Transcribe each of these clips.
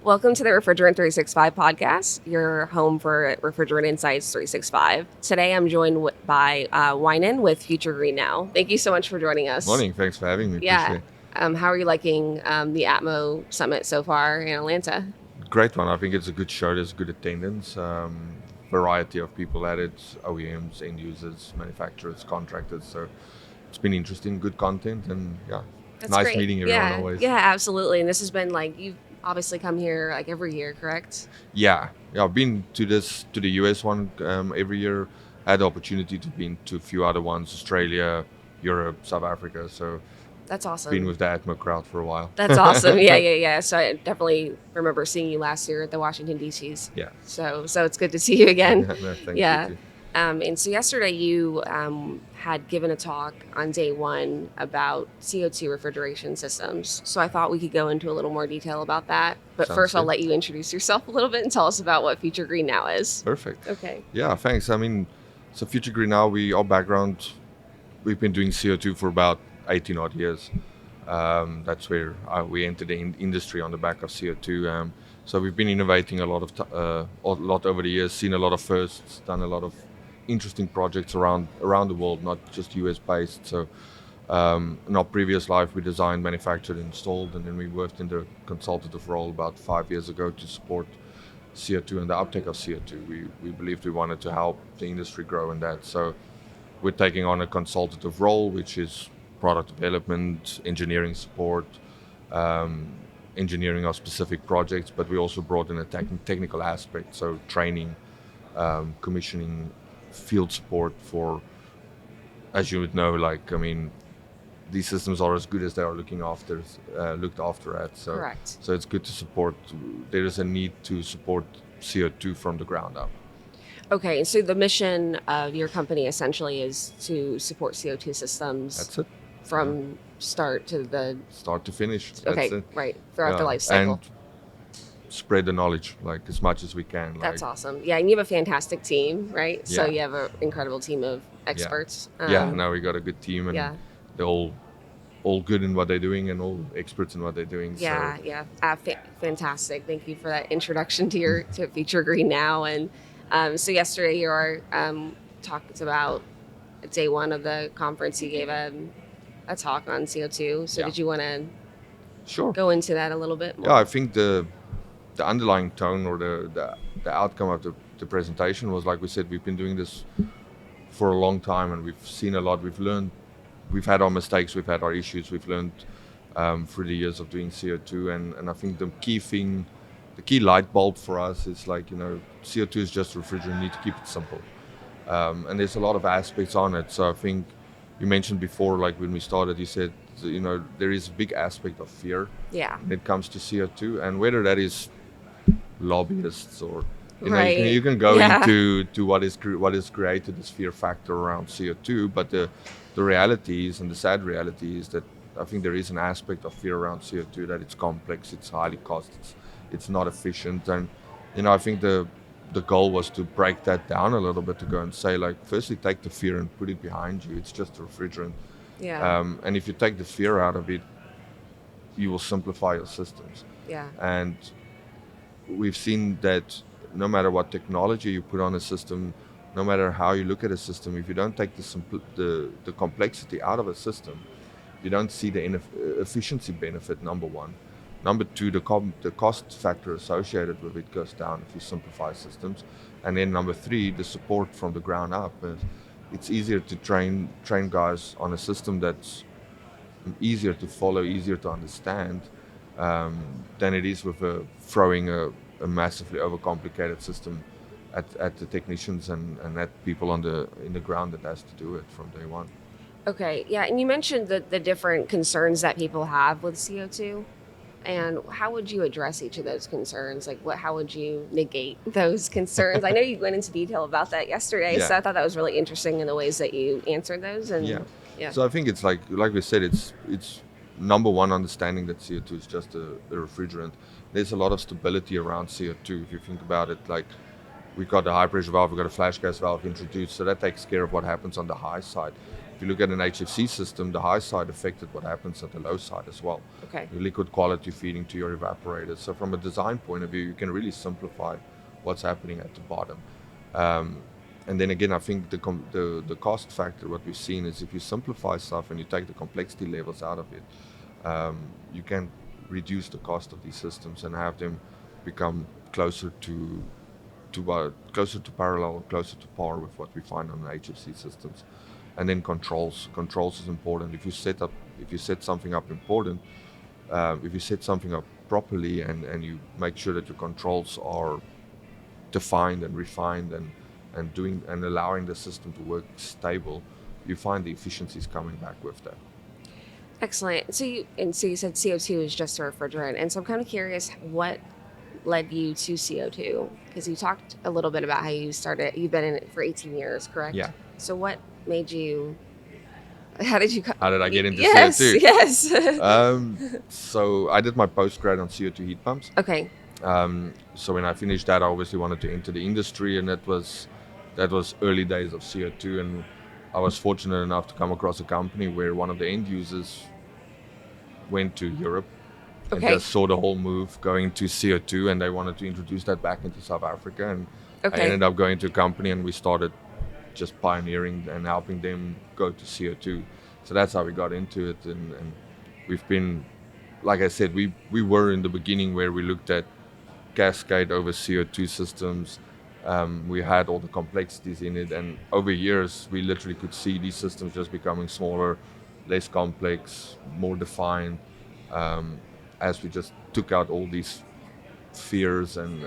Welcome to the Refrigerant365 podcast, your home for Refrigerant Insights 365. Today I'm joined by Wynand with Future Green Now. Thank you so much for joining us. Morning. Thanks for having me. Yeah. Appreciate How are you liking the ATMO Summit so far in Atlanta? it. Great one. I think it's a good show. There's good attendance. Variety of people at it, OEMs, end users, manufacturers, contractors. So it's been interesting, good content, and yeah, That's nice great. meeting everyone Yeah, always. yeah, absolutely. And this has been you've obviously come here every year, correct? Yeah. I've been to the US one every year. Had the opportunity to be to a few other ones, Australia, Europe, South Africa. So That's awesome. been with the Atmo crowd for a while. That's awesome. Yeah. So I definitely remember seeing you last year at the Washington D.C.'s. Yeah. So it's good to see you again. No, thank Yeah. you too. And so yesterday you had given a talk on day one about CO2 refrigeration systems. So I thought we could go into a little more detail about that. But Sounds first, I'll good. let you introduce yourself a little bit and tell us about what Future Green Now is. Perfect. Okay. Yeah, thanks. I mean, so Future Green Now, our background, we've been doing CO2 for about 18 odd years. That's where we entered the industry on the back of CO2. So we've been innovating a lot over the years, seen a lot of firsts, done a lot of interesting projects around the world, not just US based. So in our previous life, we designed, manufactured, installed, and then we worked in the consultative role about 5 years ago to support CO2 and the uptake of CO2. We believed we wanted to help the industry grow in that. So we're taking on a consultative role, which is product development, engineering support, engineering of specific projects, but we also brought in a technical aspect, so training, commissioning, field support for, as you would know, these systems are as good as they are looked after at. So, Correct. So it's good to support. There is a need to support CO2 from the ground up. Okay, so the mission of your company essentially is to support CO2 systems That's it. from start to the Start to finish. okay, That's it. right, throughout the life cycle. And spread the knowledge as much as we can. That's awesome. Yeah, and you have a fantastic team, right? So Yeah. you have an incredible team of experts. Now we got a good team, and yeah. they're all good in what they're doing and all experts in what they're doing. Yeah, So yeah. Fantastic. Thank you for that introduction to your to Future Green Now. And so yesterday you talked about day one of the conference. You gave a talk on CO2. So Yeah. did you want to sure. go into that a little bit more? Yeah, I think the underlying tone or the outcome of the presentation was, like we said, we've been doing this for a long time and we've seen a lot. We've learned, we've had our mistakes, we've had our issues, we've learned through the years of doing CO2. And I think the key light bulb for us is CO2 is just refrigerant, you need to keep it simple. And there's a lot of aspects on it. So I think you mentioned before, when we started, you said, there is a big aspect of fear Yeah. when it comes to CO2, and whether that is lobbyists or Right. you can go Yeah. into what is created this fear factor around CO2, but the reality is, and the sad reality is, that I think there is an aspect of fear around CO2, that it's complex, it's highly cost, it's not efficient, and I think the goal was to break that down a little bit, to go and say, firstly, take the fear and put it behind you. It's just a refrigerant. Yeah. And if you take the fear out of it, you will simplify your systems. Yeah. And we've seen that no matter what technology you put on a system, no matter how you look at a system, if you don't take the complexity out of a system, you don't see the efficiency benefit, number one. Number two, the cost factor associated with it goes down if you simplify systems. And then number three, the support from the ground up. It's easier to train guys on a system that's easier to follow, easier to understand, than it is with throwing a massively overcomplicated system at the technicians and at people in the ground that has to do it from day one. Okay. Yeah. And you mentioned the different concerns that people have with CO2. And how would you address each of those concerns? How would you negate those concerns? I know you went into detail about that yesterday, Yeah. so I thought that was really interesting in the ways that you answered those. And yeah. So I think it's like we said, it's number one, understanding that CO2 is just a refrigerant. There's a lot of stability around CO2 if you think about it. We've got a high pressure valve, we've got a flash gas valve introduced, so that takes care of what happens on the high side. If you look at an HFC system, the high side affected what happens at the low side as well. Okay. Your liquid quality feeding to your evaporators. So from a design point of view, you can really simplify what's happening at the bottom. And then again, I think the cost factor, what we've seen is if you simplify stuff and you take the complexity levels out of it, you can reduce the cost of these systems and have them become closer to parallel, closer to par with what we find on the HFC systems. And then controls is important. If you set something up if you set something up properly and you make sure that your controls are defined and refined and allowing the system to work stable, you find the efficiencies coming back with that. Excellent. So you said CO2 is just a refrigerant, and so I'm kind of curious what led you to CO2, because you talked a little bit about how you started. You've been in it for 18 years, correct? Yeah. So what made you? How did you? How did I get into yes, CO2? Yes. So I did my postgrad on CO2 heat pumps. Okay. So when I finished that, I obviously wanted to enter the industry, and that was early days of CO2. And I was fortunate enough to come across a company where one of the end users went to Europe and Okay. just saw the whole move going to CO2, and they wanted to introduce that back into South Africa. And I ended up going to a company, and we started just pioneering and helping them go to CO2. So that's how we got into it. And we've been, like I said, we were in the beginning where we looked at cascade over CO2 systems. We had all the complexities in it, and over years we literally could see these systems just becoming smaller, less complex, more defined, as we just took out all these fears and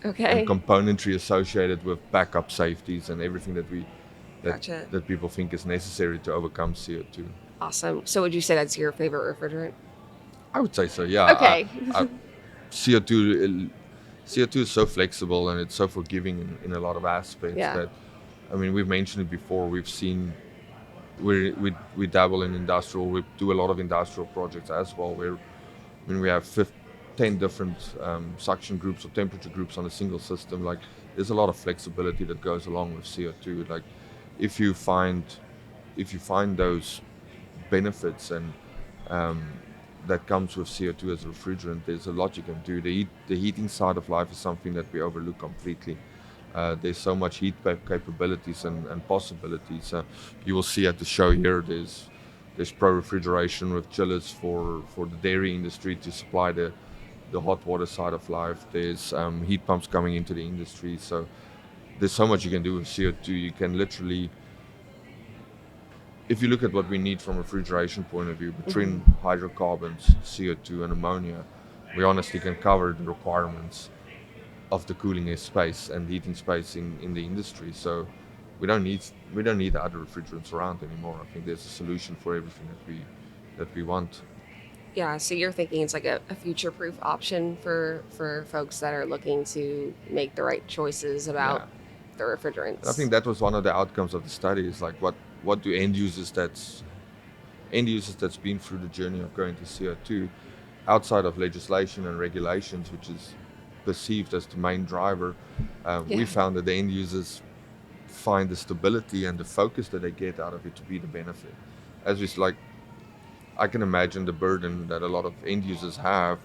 componentry associated with backup safeties and everything Gotcha. that people think is necessary to overcome CO2. Awesome. So would you say that's your favorite refrigerant? I would say so, yeah. Okay. CO2 is so flexible and it's so forgiving in a lot of aspects that, I mean, we've mentioned it before. We've seen, we dabble in industrial. We do a lot of industrial projects as well, where we have 10 different suction groups or temperature groups on a single system. Like, there's a lot of flexibility that goes along with CO2. Like, if you find those benefits and that comes with CO2 as a refrigerant, there's a lot you can do. The heating side of life is something that we overlook completely. There's so much heat capabilities and possibilities. You will see at the show here, there's Refrigeration with chillers for the dairy industry to supply the hot water side of life. There's heat pumps coming into the industry. So there's so much you can do with CO2. You can literally, if you look at what we need from a refrigeration point of view, between hydrocarbons, CO2 and ammonia, we honestly can cover the requirements of the cooling space and heating space in the industry. So we don't need other refrigerants around anymore. I think there's a solution for everything that we want. Yeah, so you're thinking it's like a future-proof option for folks that are looking to make the right choices about the refrigerants. I think that was one of the outcomes of the study, is like what do end users that's been through the journey of going to CO2, outside of legislation and regulations, which is perceived as the main driver, we found that the end users find the stability and the focus that they get out of it to be the benefit. As it's like, I can imagine the burden that a lot of end users have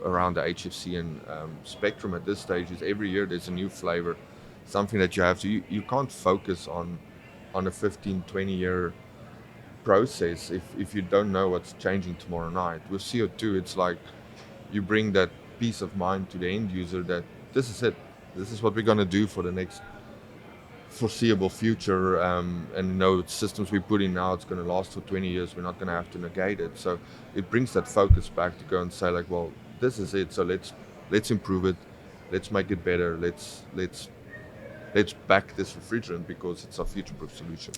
around the HFC and spectrum at this stage is every year there's a new flavor, something that you have to, you can't focus on a 15, 20 year process if you don't know what's changing tomorrow night. With CO2, it's like you bring that peace of mind to the end user that this is it. This is what we're going to do for the next foreseeable future, and systems we put in now, it's going to last for 20 years. We're not going to have to negate it. So it brings that focus back to go and say like, well, this is it. So let's improve it. Let's make it better. Let's back this refrigerant because it's a future-proof solution.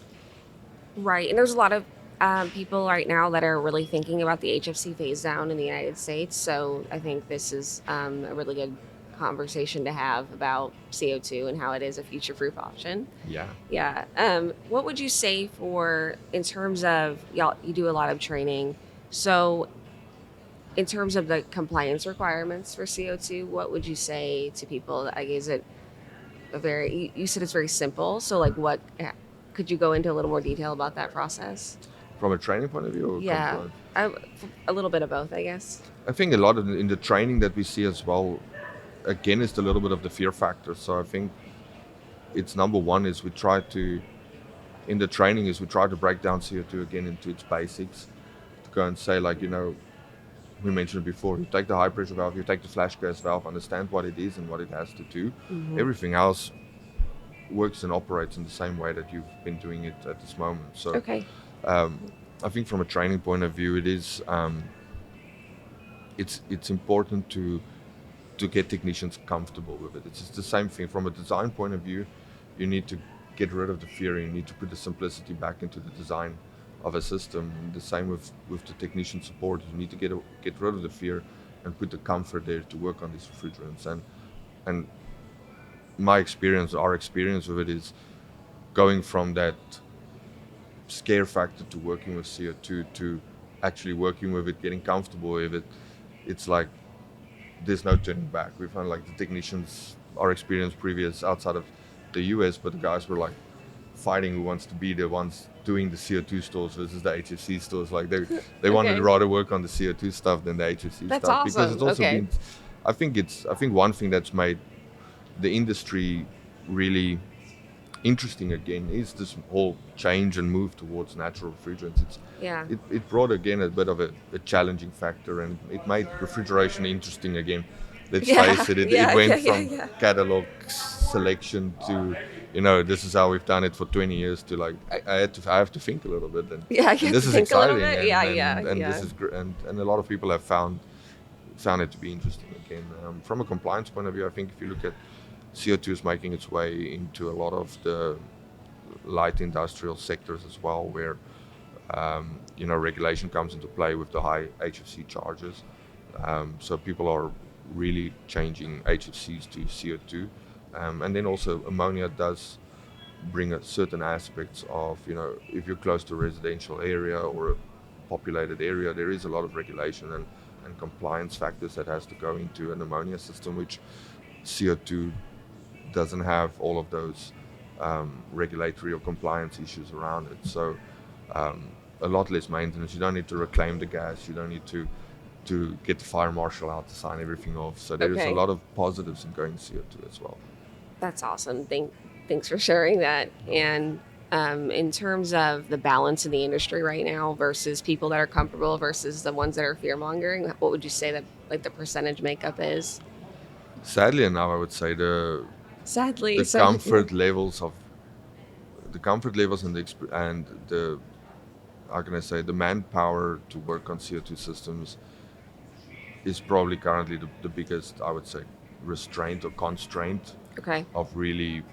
Right, and there's a lot of people right now that are really thinking about the HFC phase down in the United States. So I think this is a really good conversation to have about CO2 and how it is a future-proof option. Yeah. What would you say in terms of, y'all, you do a lot of training, so in terms of the compliance requirements for CO2, what would you say to people? Like, is it you said it's very simple, so like Could you go into a little more detail about that process? From a training point of view or Yeah, compliance? I, a little bit of both, I guess. I think a lot of in the training that we see as well, again, is a little bit of the fear factor. So I think it's number one is we try to, in the training is we try to break down CO2 again into its basics, to go and say like, we mentioned it before, you take the high pressure valve, you take the flash gas valve, understand what it is and what it has to do. Everything else works and operates in the same way that you've been doing it at this moment. So Okay. I think from a training point of view, it is it's important to get technicians comfortable with it. It's the same thing from a design point of view. You need to get rid of the fear. You need to put the simplicity back into the design of a system. And the same with the technician support. You need to get rid of the fear and put the comfort there to work on these refrigerants. And my experience, our experience with it is going from that scare factor to working with CO2 to actually working with it, getting comfortable with it. It's like there's no turning back. We found like the technicians, our experience previous outside of the US, but the guys were like fighting who wants to be the ones doing the CO2 stores versus the HFC stores. Like they wanted to rather work on the CO2 stuff than the HFC That's stuff. awesome. Because it's also Okay. been, I think one thing that's made the industry really interesting again is this whole change and move towards natural refrigerants. Yeah. It brought again a bit of a challenging factor, and it made refrigeration interesting again. Let's face it, it went from catalog selection to, this is how we've done it for 20 years to like, I have to think a little bit. And, Yeah, you and have this to is think a little exciting. bit. And Yeah. this is and a lot of people have found it to be interesting again. From a compliance point of view, I think if you look at CO2 is making its way into a lot of the light industrial sectors as well, where regulation comes into play with the high HFC charges. So people are really changing HFCs to CO2, and then also ammonia does bring certain aspects of, if you're close to a residential area or a populated area, there is a lot of regulation and compliance factors that has to go into an ammonia system, which CO2 doesn't have all of those regulatory or compliance issues around it. So a lot less maintenance. You don't need to reclaim the gas. You don't need to get the fire marshal out to sign everything off. So there is a lot of positives in going CO2 as well. That's awesome. Thanks for sharing that. And in terms of the balance in the industry right now versus people that are comfortable versus the ones that are fear mongering, what would you say that like the percentage makeup is? Sadly enough, I would say Sadly, the so comfort levels and the how can I say, the manpower to work on CO2 systems is probably currently the biggest, I would say, restraint or constraint okay. of really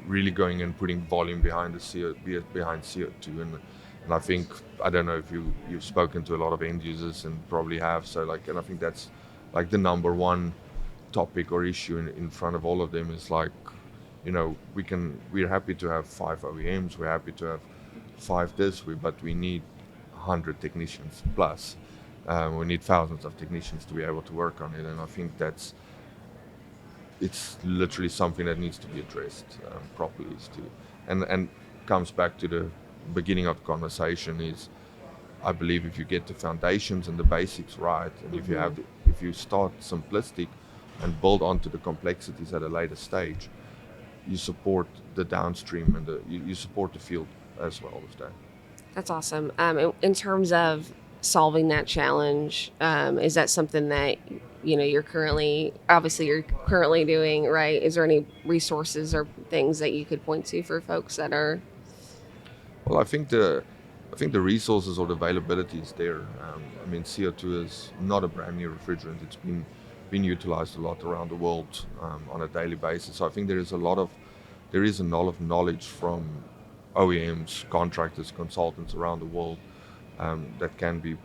really going and putting volume behind behind CO2. And I think, I don't know if you've spoken to a lot of end users and probably have, and I think that's like the number one topic or issue in front of all of them is like, we're happy to have 5 OEMs, we're happy to have 5 but we need 100 technicians plus. We need thousands of technicians to be able to work on it, and I think it's literally something that needs to be addressed properly. And comes back to the beginning of the conversation is, I believe if you get the foundations and the basics right, and if you start simplistic and build onto the complexities at a later stage, you support the downstream and you support the field as well with that. That's awesome. In terms of solving that challenge, is that something that you're currently doing, right? Is there any resources or things that you could point to for folks that are? Well, I think the resources or the availability is there. CO2 is not a brand new refrigerant. It's been utilized a lot around the world on a daily basis. So I think there is a lot of knowledge from OEMs, contractors, consultants around the world that can be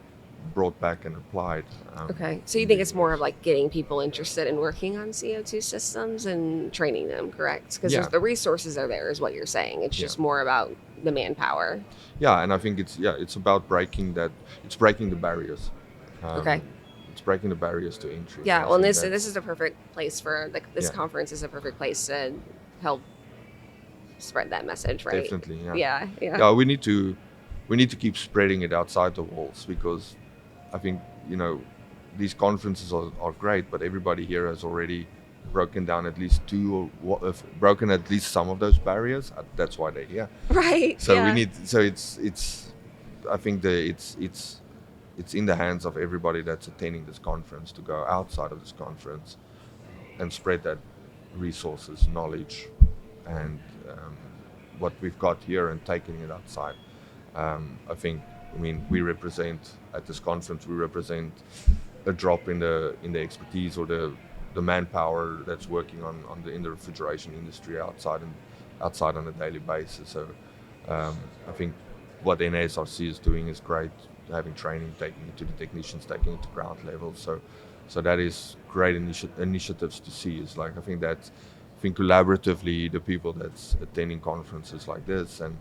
brought back and applied. Okay, so you think it's more of like getting people interested in working on CO2 systems and training them, correct? Because the resources are there, is what you're saying. It's just more about the manpower. Yeah, and I think it's about breaking the barriers. Okay. It's breaking the barriers to entry. Yeah, well, and this is a perfect place for this conference is a perfect place to help spread that message, right? Definitely, yeah. Yeah. We need to keep spreading it outside the walls, because I think, these conferences are great, but everybody here has already broken down at least broken at least some of those barriers. That's why they're here. Right. So we Yeah. need. So it's. I think that it's in the hands of everybody that's attending this conference to go outside of this conference and spread that resources, knowledge, and what we've got here, and taking it outside. I think. I mean, we represent at this conference. We represent a drop in the expertise or the manpower that's working in the refrigeration industry outside on a daily basis. So I think what NASRC is doing is great, having training, taking it to the technicians, taking it to ground level. So that is great initiatives to see. Is like, I think collaboratively the people that's attending conferences like this and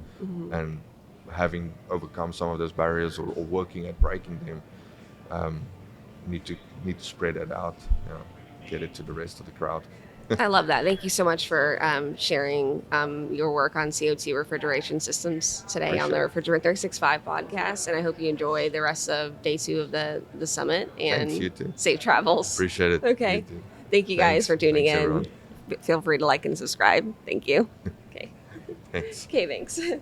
having overcome some of those barriers, or working at breaking them, need to spread it out, get it to the rest of the crowd. I love that. Thank you so much for sharing your work on CO2 refrigeration systems today on the Refrigerant365 podcast. And I hope you enjoy the rest of day 2 of the summit, and Thanks, you too. safe travels. Appreciate it. Okay. You too. Thank you Thanks. guys for tuning Thanks, in. everyone. Feel free to like and subscribe. Thank you. Okay. Thanks. Okay, thanks.